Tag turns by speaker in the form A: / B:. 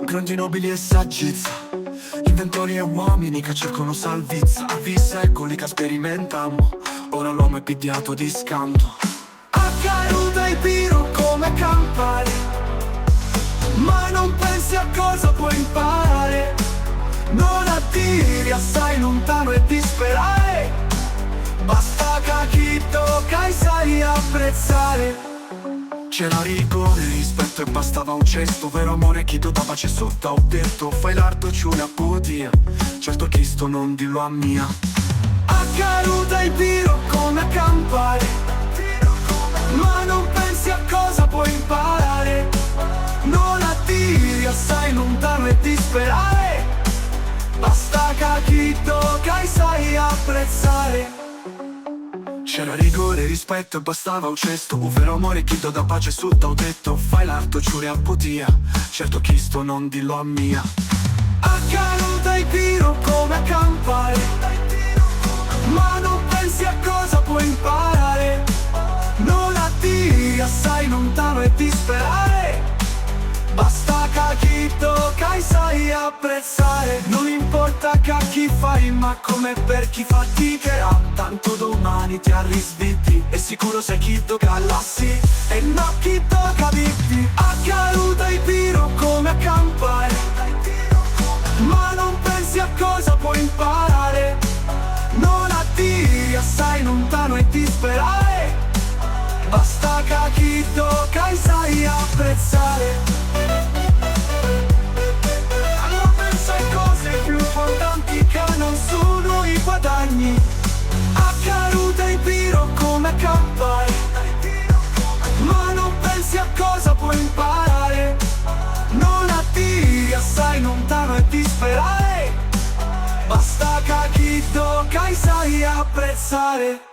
A: grandi nobili e saggezza, inventori e uomini che cercano salvezza. A secoli che sperimentammo, ora l'uomo è pigliato di scanto. A caruta e piro come campare, ma non pensi a cosa puoi imparare. Non attiri assai lontano e disperare, basta che chi tocca e sai apprezzare. C'era rigore, rispetto e bastava un cesto. Vero amore chi do da pace sotto. Ho detto fai l'arto ci una podia, certo Cristo non dillo a mia. A caruta il piro come campare, ma non pensi a cosa puoi imparare. Non attiri assai lontano e disperare, basta che chi tocca e sai apprezzare. C'era rigore, rispetto e bastava un cesto. Un vero amore chi do da pace sotto. Ho detto fai l'arto ciure a potia, certo Cristo non dillo a mia. A caruta il piro come a campare, ma non pensi a cosa puoi imparare. Non attiri assai lontano e disperare, basta che chi tocca e sai apprezzare. Non importa che a chi fai, ma come per chi faticherà. Tanto domani ti arrisviti e sicuro sei chi tocca lassi e no chi tocca vivi. A caruta il piro come a campare, ma non pensi a cosa puoi imparare. Non attiri assai lontano e disperare, basta che chi tocca e sai apprezzare. Allora pensa ai cose più importanti che non sono i guadagni. A caruta il piro come a campare, ma non pensi a cosa puoi imparare. Non attiri assai lontano e disperare, basta che chi tocca e sai apprezzare.